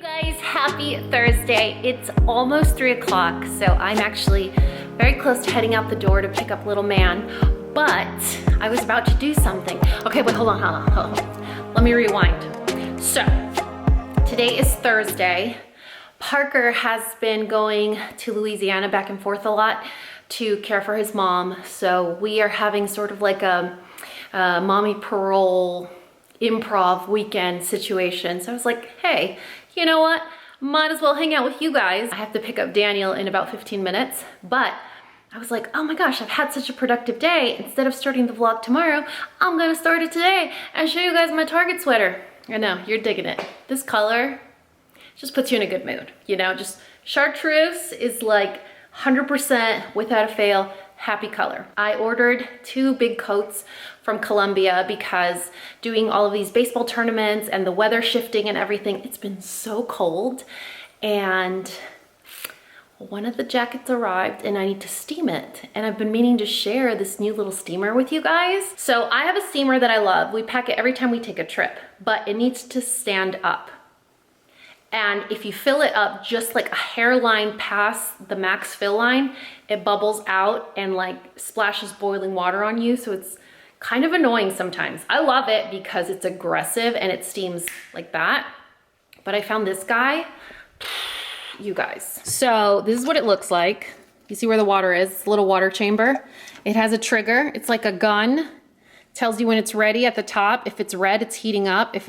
Guys, happy Thursday. It's almost 3 o'clock, so I'm actually very close to heading out the door to pick up little man, but I was about to do something. Okay, wait, hold on. Let me rewind. So, today is Thursday. Parker has been going to Louisiana back and forth a lot to care for his mom, so we are having sort of like a mommy parole improv weekend situation. So I was like, hey, you know what? Might as well hang out with you guys. I have to pick up Daniel in about 15 minutes, but I was like, oh my gosh, I've had such a productive day. Instead of starting the vlog tomorrow, I'm gonna start it today and show you guys my Target sweater. I know, you're digging it. This color just puts you in a good mood. You know, just chartreuse is like 100% without a fail happy color. I ordered 2 big coats from Colombia because doing all of these baseball tournaments and the weather shifting and everything, it's been so cold, and one of the jackets arrived and I need to steam it, and I've been meaning to share this new little steamer with you guys. So I have a steamer that I love. We pack it every time we take a trip, but it needs to stand up. And if you fill it up just like a hairline past the max fill line, it bubbles out and like splashes boiling water on you. So it's kind of annoying sometimes. I love it because it's aggressive and it steams like that. But I found this guy, you guys. So this is what it looks like. You see where the water is? It's a little water chamber. It has a trigger. It's like a gun. Tells you when it's ready at the top. If it's red, it's heating up. If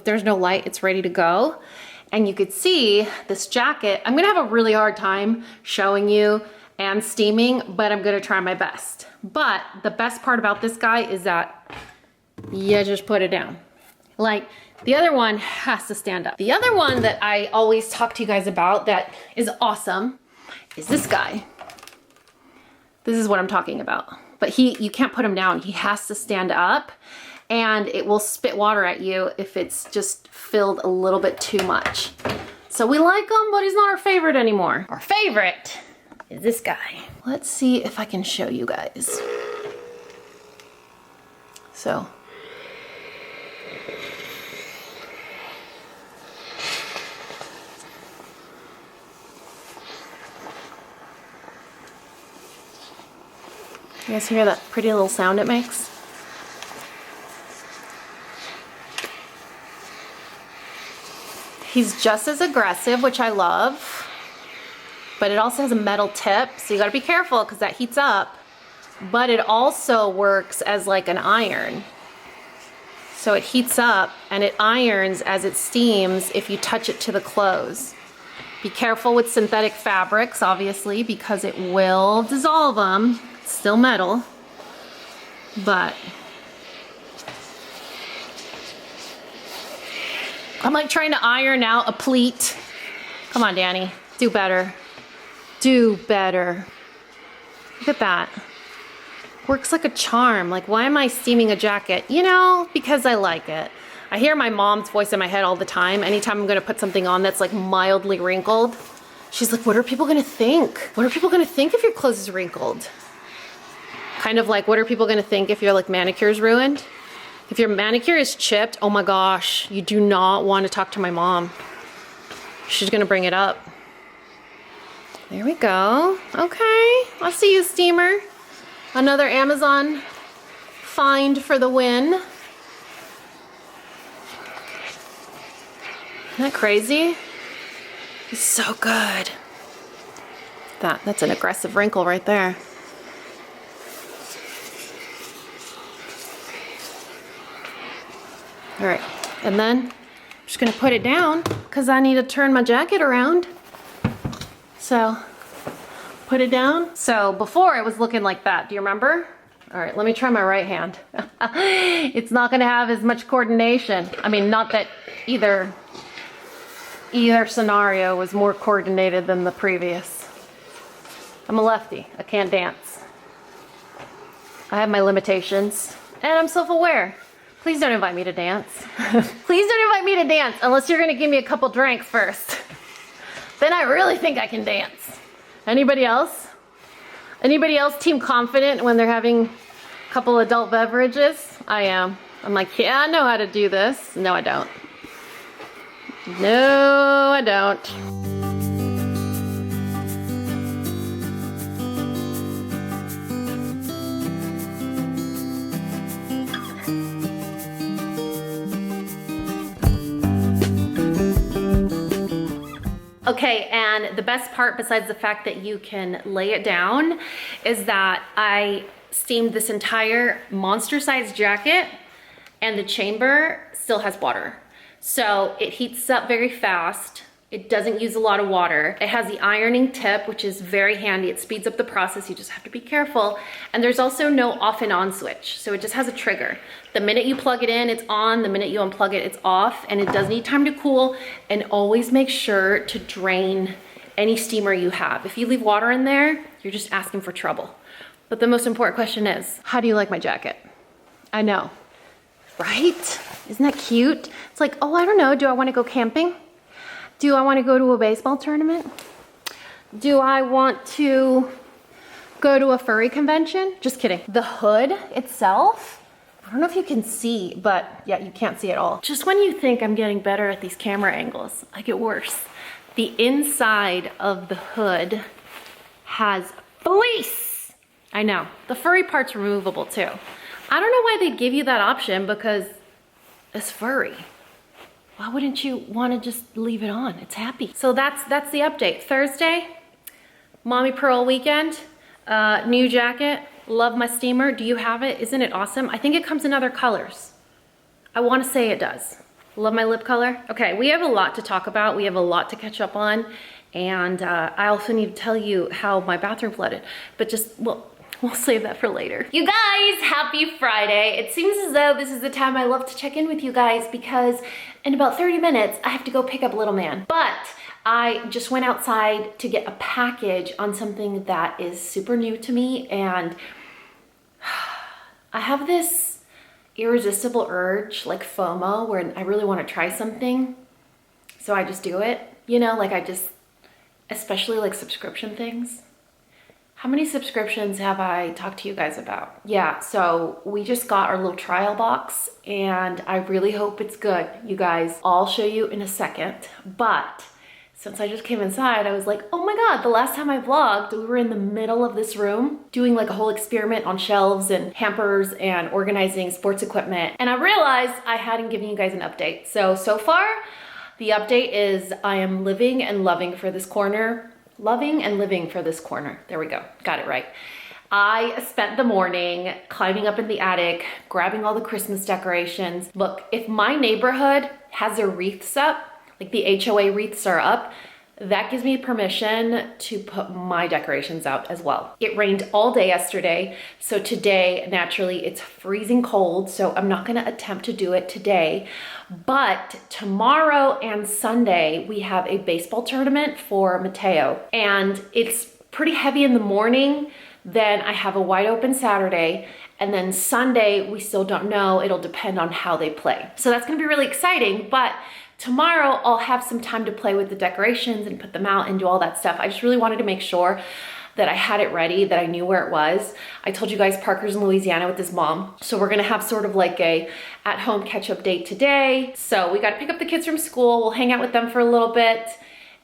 there's no light, it's ready to go. And you could see this jacket. I'm gonna have a really hard time showing you and steaming, but I'm gonna try my best. But the best part about this guy is that you just put it down. Like, the other one has to stand up. The other one that I always talk to you guys about that is awesome is this guy. This is what I'm talking about. But you can't put him down. He has to stand up, and it will spit water at you if it's just filled a little bit too much. So we like him, but he's not our favorite anymore. Our favorite is this guy. Let's see if I can show you guys. So. You guys hear that pretty little sound it makes? He's just as aggressive, which I love, but it also has a metal tip, so you gotta be careful because that heats up, but it also works as like an iron. So it heats up and it irons as it steams if you touch it to the clothes. Be careful with synthetic fabrics, obviously, because it will dissolve them. It's still metal, but I'm like trying to iron out a pleat. Come on, Dani, do better. Do better. Look at that. Works like a charm. Like, why am I steaming a jacket? You know, because I like it. I hear my mom's voice in my head all the time. Anytime I'm gonna put something on that's like mildly wrinkled, she's like, what are people gonna think? What are people gonna think if your clothes is wrinkled? Kind of like, what are people gonna think if your like manicure's ruined? If your manicure is chipped, oh my gosh, you do not want to talk to my mom. She's gonna bring it up. There we go. Okay, I'll see you, steamer. Another Amazon find for the win. Isn't that crazy? It's so good. That's an aggressive wrinkle right there. All right, and then I'm just gonna put it down because I need to turn my jacket around. So, put it down. So before it was looking like that, do you remember? All right, let me try my right hand. It's not gonna have as much coordination. I mean, not that either scenario was more coordinated than the previous. I'm a lefty, I can't dance. I have my limitations, and I'm self-aware. Please don't invite me to dance. Please don't invite me to dance unless you're gonna give me a couple drinks first. Then I really think I can dance. Anybody else? Anybody else team confident when they're having a couple adult beverages? I am. I'm like, yeah, I know how to do this. No, I don't. No, I don't. Okay, and the best part, besides the fact that you can lay it down, is that I steamed this entire monster-sized jacket, and the chamber still has water. So it heats up very fast. It doesn't use a lot of water. It has the ironing tip, which is very handy. It speeds up the process. You just have to be careful. And there's also no off and on switch. So it just has a trigger. The minute you plug it in, it's on. The minute you unplug it, it's off. And it does need time to cool. And always make sure to drain any steamer you have. If you leave water in there, you're just asking for trouble. But the most important question is, how do you like my jacket? I know, right? Isn't that cute? It's like, oh, I don't know. Do I want to go camping? Do I want to go to a baseball tournament? Do I want to go to a furry convention? Just kidding. The hood itself, I don't know if you can see, but yeah, you can't see at all. Just when you think I'm getting better at these camera angles, I get worse. The inside of the hood has fleece. I know. The furry part's removable too. I don't know why they give you that option because it's furry. Why wouldn't you want to just leave it on? It's happy. So that's the update. Thursday, Mommy Pearl weekend, new jacket, love my steamer. Do you have it? Isn't it awesome? I think it comes in other colors. I want to say it does. Love my lip color. Okay, we have a lot to talk about. We have a lot to catch up on. And I also need to tell you how my bathroom flooded. But just, well, we'll save that for later. You guys, happy Friday. It seems as though this is the time I love to check in with you guys because in about 30 minutes, I have to go pick up little man. But I just went outside to get a package on something that is super new to me. And I have this irresistible urge, like FOMO, where I really want to try something. So I just do it, you know, like especially like subscription things. How many subscriptions have I talked to you guys about? Yeah, so we just got our little trial box and I really hope it's good, you guys. I'll show you in a second, but since I just came inside, I was like, oh my God, the last time I vlogged, we were in the middle of this room doing like a whole experiment on shelves and hampers and organizing sports equipment. And I realized I hadn't given you guys an update. So far, the update is I am living and loving for this corner. Loving and living for this corner. There we go. Got it right. I spent the morning climbing up in the attic, grabbing all the Christmas decorations. Look, if my neighborhood has their wreaths up, like the HOA wreaths are up, that gives me permission to put my decorations out as well. It rained all day yesterday, so today, naturally, it's freezing cold, so I'm not gonna attempt to do it today. But tomorrow and Sunday, we have a baseball tournament for Mateo, and it's pretty heavy in the morning. Then I have a wide open Saturday, and then Sunday, we still don't know. It'll depend on how they play. So that's gonna be really exciting, but tomorrow I'll have some time to play with the decorations and put them out and do all that stuff. I just really wanted to make sure that I had it ready, that I knew where it was. I told you guys Parker's in Louisiana with his mom. So we're gonna have sort of like a at-home catch-up date today. So we gotta pick up the kids from school. We'll hang out with them for a little bit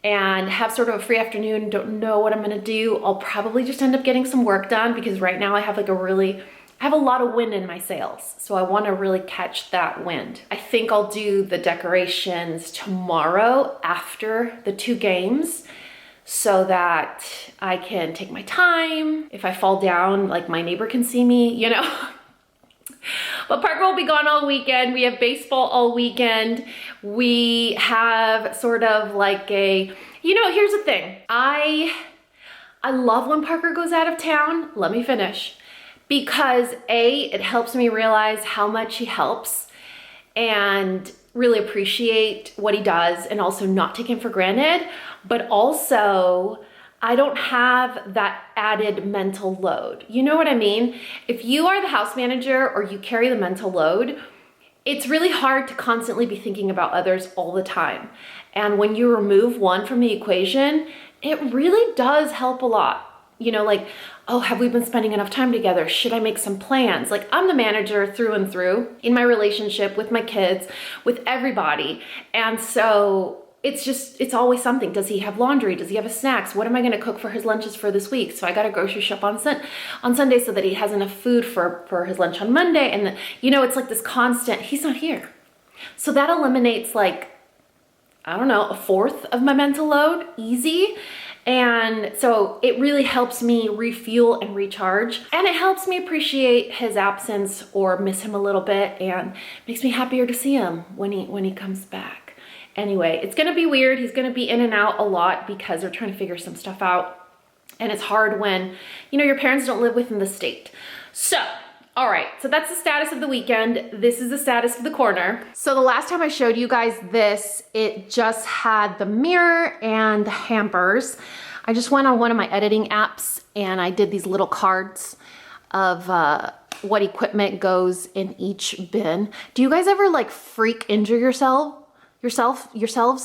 and have sort of a free afternoon. Don't know what I'm gonna do. I'll probably just end up getting some work done because right now I have like I have a lot of wind in my sails, so I want to really catch that wind. I think I'll do the decorations tomorrow after the 2 games so that I can take my time. If I fall down, like my neighbor can see me, you know. But Parker will be gone all weekend. We have baseball all weekend. We have sort of like here's the thing. I love when Parker goes out of town. Let me finish. Because A, it helps me realize how much he helps and really appreciate what he does and also not take him for granted. But also, I don't have that added mental load. You know what I mean? If you are the house manager or you carry the mental load, it's really hard to constantly be thinking about others all the time. And when you remove one from the equation, it really does help a lot. You know, like, oh, have we been spending enough time together? Should I make some plans? Like, I'm the manager through and through in my relationship with my kids, with everybody. And so it's always something. Does he have laundry? Does he have snacks? What am I gonna cook for his lunches for this week? So I gotta grocery shop on Sunday so that he has enough food for his lunch on Monday. And then, you know, it's like this constant, he's not here. So that eliminates like, I don't know, a fourth of my mental load, easy. And so it really helps me refuel and recharge. And it helps me appreciate his absence or miss him a little bit, and makes me happier to see him when he comes back. Anyway, it's gonna be weird. He's gonna be in and out a lot because they're trying to figure some stuff out. And it's hard when, you know, your parents don't live within the state. So, all right, so that's the status of the weekend. This is the status of the corner. So the last time I showed you guys this, it just had the mirror and the hampers. I just went on one of my editing apps and I did these little cards of what equipment goes in each bin. Do you guys ever like freak injure yourselves?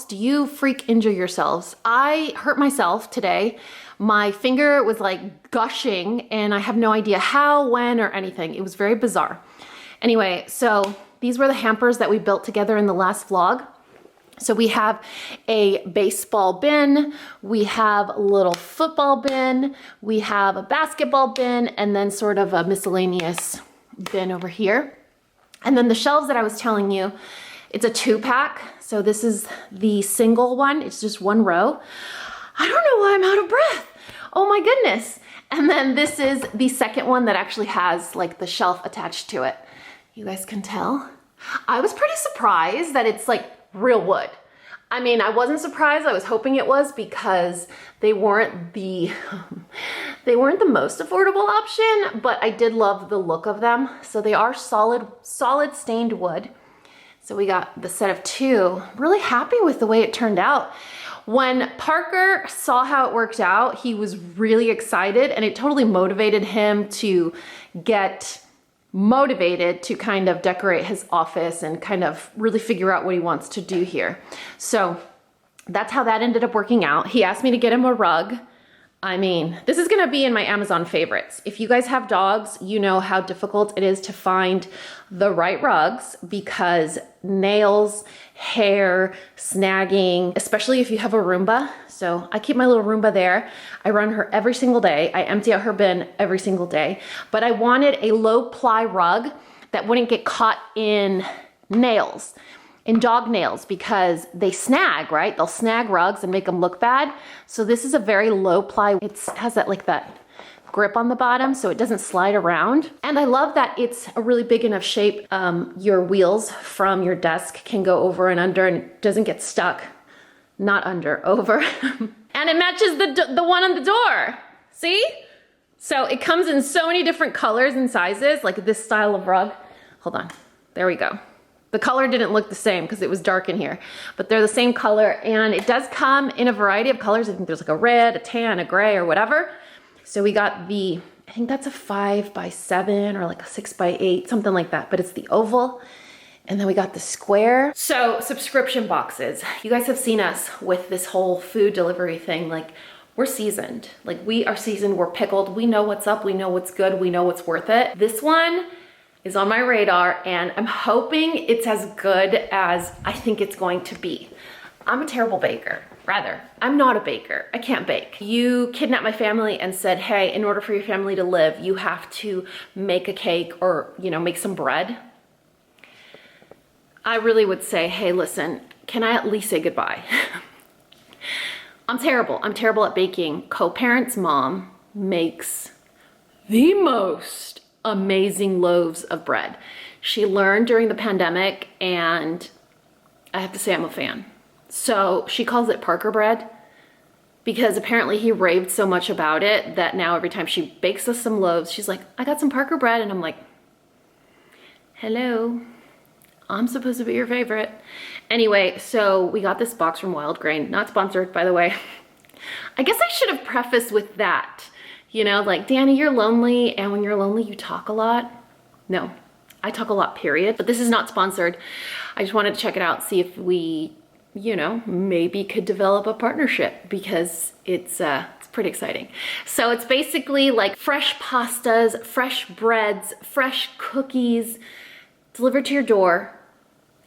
Do you freak injure yourselves? I hurt myself today. My finger was like gushing and I have no idea how, when, or anything. It was very bizarre. Anyway, so these were the hampers that we built together in the last vlog. So we have a baseball bin, we have a little football bin, we have a basketball bin, and then sort of a miscellaneous bin over here. And then the shelves that I was telling you, it's a 2-pack. So this is the single one. It's just one row. I don't know why I'm out of breath. Oh my goodness. And then this is the second one that actually has like the shelf attached to it. You guys can tell. I was pretty surprised that it's like real wood. I mean, I wasn't surprised. I was hoping it was because they weren't the most affordable option, but I did love the look of them. So they are solid stained wood. So we got the set of 2. Really happy with the way it turned out. When Parker saw how it worked out, he was really excited, and it totally motivated him to get motivated to kind of decorate his office and kind of really figure out what he wants to do here. So that's how that ended up working out. He asked me to get him a rug. I mean, this is gonna be in my Amazon favorites. If you guys have dogs, you know how difficult it is to find the right rugs because nails, hair, snagging, especially if you have a Roomba. So I keep my little Roomba there. I run her every single day. I empty out her bin every single day. But I wanted a low ply rug that wouldn't get caught in nails, in dog nails, because they snag, right? They'll snag rugs and make them look bad. So this is a very low ply. It has that like that grip on the bottom so it doesn't slide around. And I love that it's a really big enough shape. Your wheels from your desk can go over and under and it doesn't get stuck. Not under, over. And it matches the one on the door. See? So it comes in so many different colors and sizes, like this style of rug. Hold on, there we go. The color didn't look the same because it was dark in here, but they're the same color, and it does come in a variety of colors. I think there's like a red, a tan, a gray, or whatever. So we got the, I think that's a 5x7 or like a 6x8, something like that, but it's the oval. And then we got the square. So subscription boxes. You guys have seen us with this whole food delivery thing. Like, we're seasoned. Like, we are seasoned, we're pickled. We know what's up, we know what's good, we know what's worth it. This one is on my radar, and I'm hoping it's as good as I think it's going to be. I'm a terrible baker. Rather, I'm not a baker. I can't bake. You kidnapped my family and said, hey, in order for your family to live, you have to make a cake or, you know, make some bread. I really would say, hey, listen, can I at least say goodbye? I'm terrible. I'm terrible at baking. Co-parent's mom makes the most amazing loaves of bread. She learned during the pandemic, and I have to say I'm a fan. So she calls it Parker bread because apparently he raved so much about it that now every time she bakes us some loaves, she's like, I got some Parker bread. And I'm like, hello, I'm supposed to be your favorite. Anyway, so we got this box from Wild Grain, not sponsored, by the way. I guess I should have prefaced with that. You know, like, Dani, you're lonely, and when you're lonely, you talk a lot. No, I talk a lot, period. But this is not sponsored. I just wanted to check it out, see if we, you know, maybe could develop a partnership because it's pretty exciting. So it's basically like fresh pastas, fresh breads, fresh cookies delivered to your door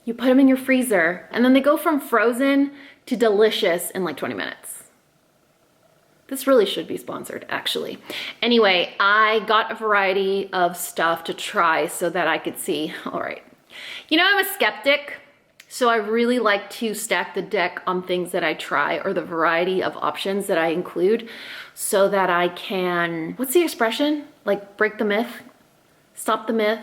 you put them in your freezer, and then they go from frozen to delicious in like 20 minutes. This really should be sponsored, actually. Anyway, I got a variety of stuff to try so that I could see, all right. You know, I'm a skeptic, so I really like to stack the deck on things that I try or the variety of options that I include so that I can, what's the expression? Like break the myth, stop the myth,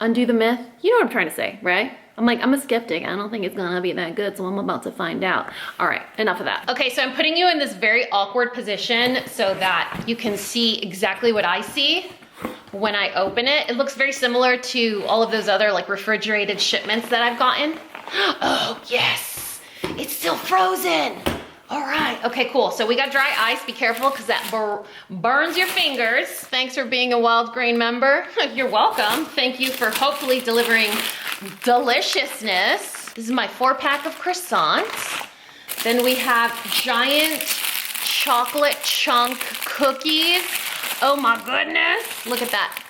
undo the myth. You know what I'm trying to say, right? I'm a skeptic. I don't think it's gonna be that good, so I'm about to find out. All right, enough of that. Okay, so I'm putting you in this very awkward position so that you can see exactly what I see when I open it. It looks very similar to all of those other like refrigerated shipments that I've gotten. Oh yes, it's still frozen. All right, okay, cool. So we got dry ice. Be careful because that burns your fingers. Thanks for being a Wild Grain member. You're welcome. Thank you for hopefully delivering deliciousness. This is my 4-pack of croissants. Then we have giant chocolate chunk cookies. Oh my goodness, look at that.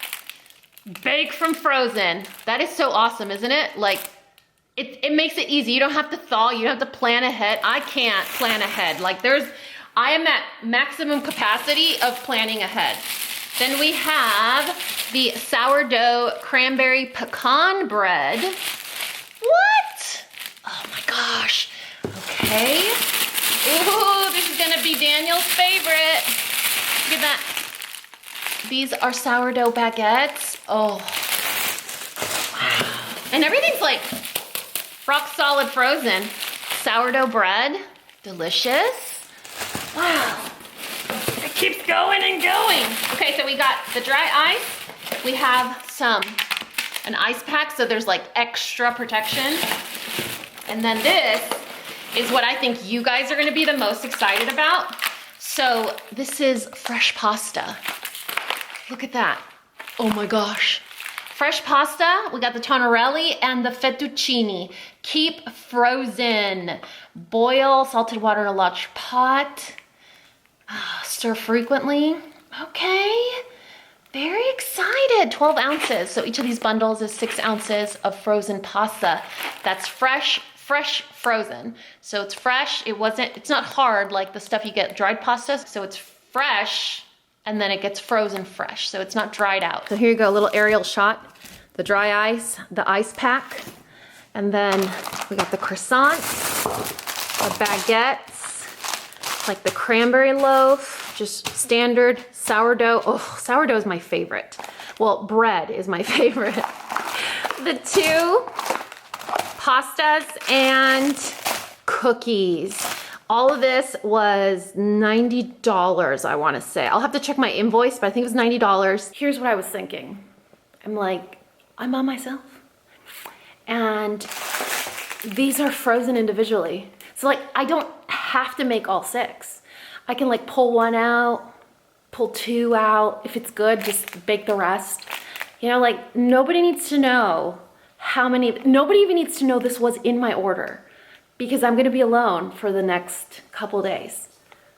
Baked from frozen. That is so awesome, isn't it? Like, it makes it easy. You don't have to thaw, you don't have to plan ahead. I can't plan ahead. Like I am at maximum capacity of planning ahead. Then we have the sourdough cranberry pecan bread. What? Oh my gosh. Okay. Ooh, this is gonna be Daniel's favorite. Look at that. These are sourdough baguettes. Oh, wow. And everything's like rock solid frozen. Sourdough bread, delicious. Wow, it keeps going and going. Okay, so we got the dry ice. We have an ice pack, so there's like extra protection. And then this is what I think you guys are gonna be the most excited about. So this is fresh pasta. Look at that. Oh my gosh. Fresh pasta, we got the tonarelli and the fettuccine. Keep frozen. Boil salted water in a large pot. Stir frequently. Okay, very excited. 12 ounces. So each of these bundles is 6 ounces of frozen pasta. That's fresh frozen. So it's fresh, it's not hard like the stuff you get dried pasta. So it's fresh and then it gets frozen fresh. So it's not dried out. So here you go, a little aerial shot. The dry ice, the ice pack, and then we got the croissants, the baguettes, like the cranberry loaf, just standard sourdough. Oh, sourdough is my favorite. Well, bread is my favorite. The 2 pastas and cookies. All of this was $90, I wanna say. I'll have to check my invoice, but I think it was $90. Here's what I was thinking. I'm by myself. And these are frozen individually. So like, I don't have to make all 6. I can like pull 1 out, pull 2 out. If it's good, just bake the rest. You know, like nobody needs to know nobody even needs to know this was in my order because I'm gonna be alone for the next couple days.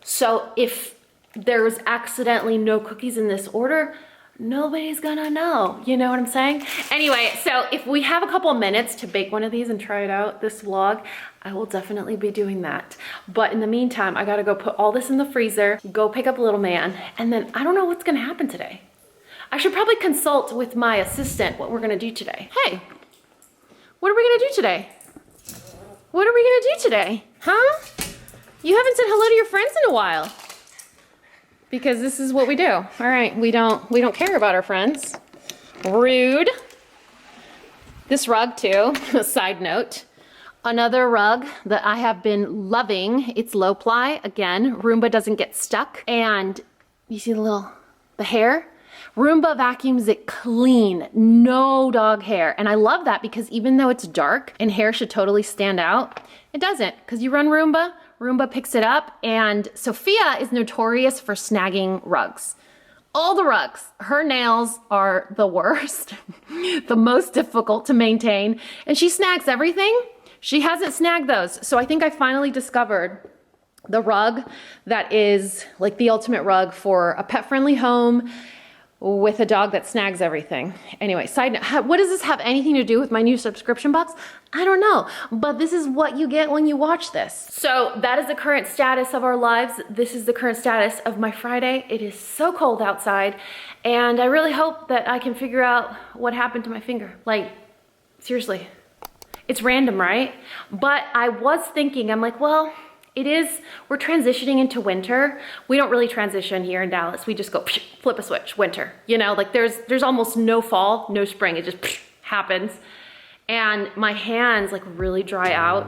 So if there's accidentally no cookies in this order, nobody's gonna know, you know what I'm saying? Anyway, so if we have a couple of minutes to bake one of these and try it out this vlog, I will definitely be doing that. But in the meantime, I gotta go put all this in the freezer, go pick up little man, and then I don't know what's gonna happen today. I should probably consult with my assistant what we're gonna do today. Hey, what are we gonna do today? What are we gonna do today? Huh? You haven't said hello to your friends in a while. Because this is what we do. All right, we don't care about our friends. Rude. This rug too, a side note. Another rug that I have been loving, it's low ply. Again, Roomba doesn't get stuck. And you see the hair? Roomba vacuums it clean, no dog hair. And I love that because even though it's dark and hair should totally stand out, it doesn't, because you run Roomba, Roomba picks it up, and Sophia is notorious for snagging rugs. All the rugs, her nails are the worst, the most difficult to maintain, and she snags everything. She hasn't snagged those. So I think I finally discovered the rug that is like the ultimate rug for a pet-friendly home with a dog that snags everything. Anyway, side note, what does this have anything to do with my new subscription box? I don't know, but this is what you get when you watch this. So that is the current status of our lives. This is the current status of my Friday. It is so cold outside, and I really hope that I can figure out what happened to my finger. Like, seriously, it's random, right? But I was thinking, I'm like, well, we're transitioning into winter. We don't really transition here in Dallas. We just go flip a switch, winter. You know, like there's almost no fall, no spring. It just happens. And my hands like really dry out.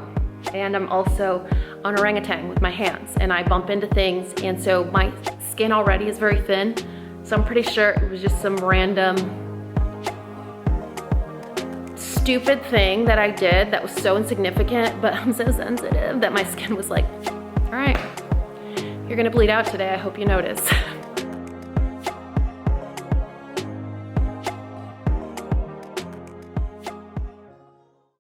And I'm also an orangutan with my hands, and I bump into things. And so my skin already is very thin. So I'm pretty sure it was just some random stupid thing that I did that was so insignificant, but I'm so sensitive that my skin was like, all right, you're gonna bleed out today. I hope you notice.